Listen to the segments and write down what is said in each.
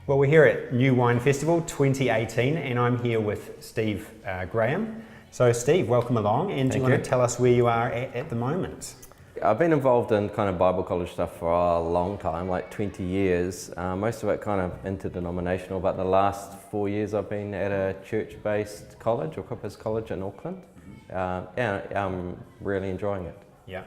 Well, we're here at New Wine Festival 2018 and I'm here with Steve Graham. So Steve, welcome along, and do you want to tell us where you are at the moment? I've been involved in kind of Bible college stuff for a long time, like 20 years, most of it kind of interdenominational, but the last 4 years I've been at a church-based college, Equippers College in Auckland. Yeah, I'm really enjoying it. Yeah.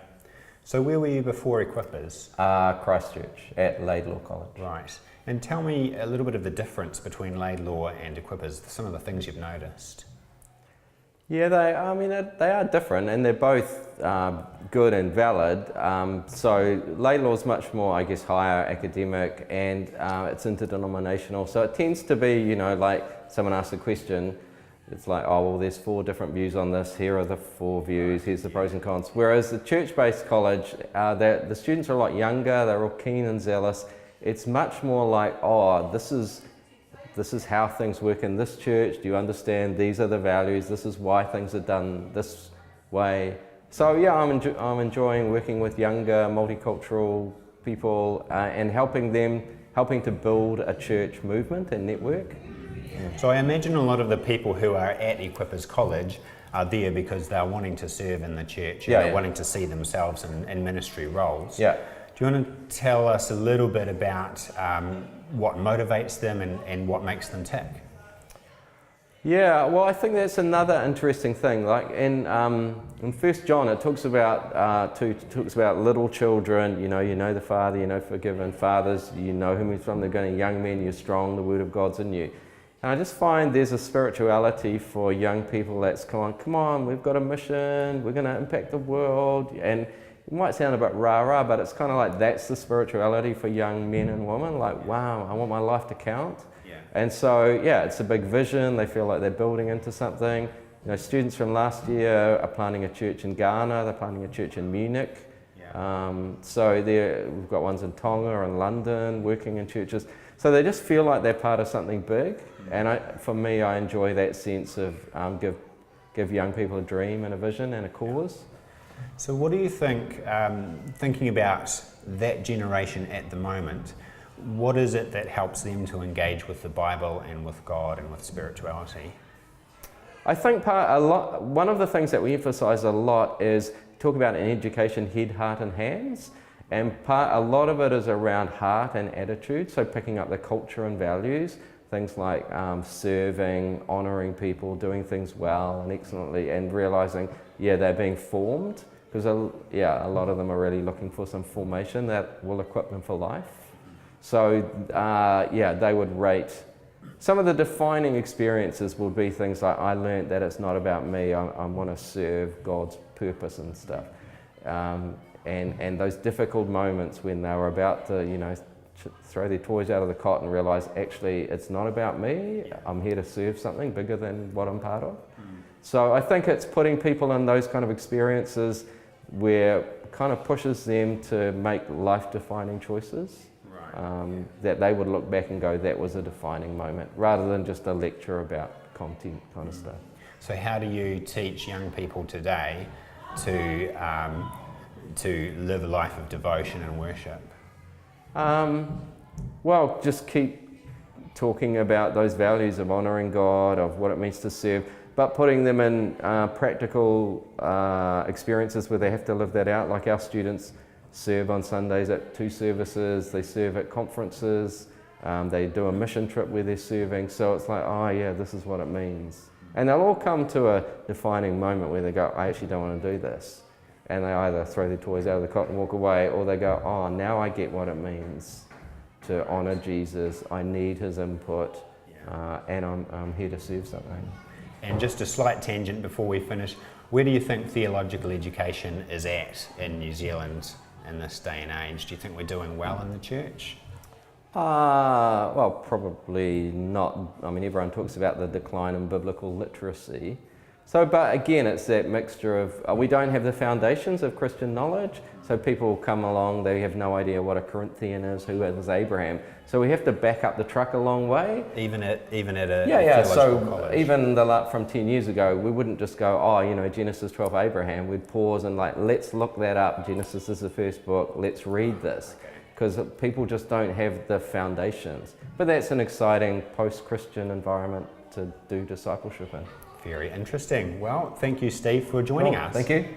So where were you before Equippers? Christchurch at Laidlaw College. Right. And tell me a little bit of the difference between Laidlaw and Equippers, some of the things you've noticed. Yeah, they are different, and they're both good and valid. So Laidlaw is much more, I guess, higher academic, and it's interdenominational. So it tends to be, you know, like someone asks a question, it's like, oh, well, there's 4 different views on this. Here are the 4 views. Here's the pros and cons. Whereas the church-based college, the students are a lot younger. They're all keen and zealous. It's much more like, oh, this is how things work in this church. Do you understand? These are the values. This is why things are done this way. So yeah, I'm enjoying working with younger multicultural people and helping to build a church movement and network. So I imagine a lot of the people who are at Equippers College are there because they're wanting to serve in the church, they're wanting to see themselves in ministry roles. Yeah. Do you want to tell us a little bit about what motivates them and what makes them tick? Yeah, well, I think that's another interesting thing. Like in 1 John, it talks about little children. You know the Father. You know, forgiven fathers. You know whom He's from. They're going to young men. You're strong. The Word of God's in you. And I just find there's a spirituality for young people that's come on. We've got a mission. We're going to impact the world. And it might sound a bit rah-rah, but it's kind of like that's the spirituality for young men and women. Like, wow, I want my life to count. Yeah. And so, yeah, it's a big vision. They feel like they're building into something. You know, students from last year are planting a church in Ghana. They're planting a church in Munich. Yeah. We've got ones in Tonga and London working in churches. So they just feel like they're part of something big. Mm-hmm. And for me, I enjoy that sense of give young people a dream and a vision and a cause. So what do you think, thinking about that generation at the moment, what is it that helps them to engage with the Bible and with God and with spirituality? I think one of the things that we emphasise a lot is talk about an education head, heart and hands, and a lot of it is around heart and attitude, so picking up the culture and values, things like serving, honouring people, doing things well and excellently, and realising, yeah, they're being formed, because a lot of them are really looking for some formation that will equip them for life. So they would rate. Some of the defining experiences will be things like, I learned that it's not about me, I want to serve God's purpose and stuff. And those difficult moments when they were about to, throw their toys out of the cot and realise, actually, it's not about me, I'm here to serve something bigger than what I'm part of. So I think it's putting people in those kind of experiences where it kind of pushes them to make life-defining choices. That they would look back and go, that was a defining moment, rather than just a lecture about content kind of stuff. So how do you teach young people today to live a life of devotion and worship? Well, just keep talking about those values of honouring God, of what it means to serve, but putting them in practical experiences where they have to live that out. Like our students serve on Sundays at 2 services, they serve at conferences, they do a mission trip where they're serving, so it's like, oh yeah, this is what it means. And they'll all come to a defining moment where they go, I actually don't want to do this. And they either throw their toys out of the cot and walk away, or they go, oh, now I get what it means to honour Jesus, I need His input, and I'm here to serve something. And just a slight tangent before we finish, where do you think theological education is at in New Zealand in this day and age? Do you think we're doing well in the church? Well, probably not. I mean, everyone talks about the decline in biblical literacy. So, but again, it's that mixture of, we don't have the foundations of Christian knowledge, so people come along, they have no idea what a Corinthian is, who is Abraham. So we have to back up the truck a long way. Even at a theological college. Even from 10 years ago, we wouldn't just go, Genesis 12, Abraham. We'd pause and let's look that up. Genesis is the first book, let's read this. because people just don't have the foundations. But that's an exciting post-Christian environment to do discipleship in. Very interesting. Well, thank you, Steve, for joining us. Thank you.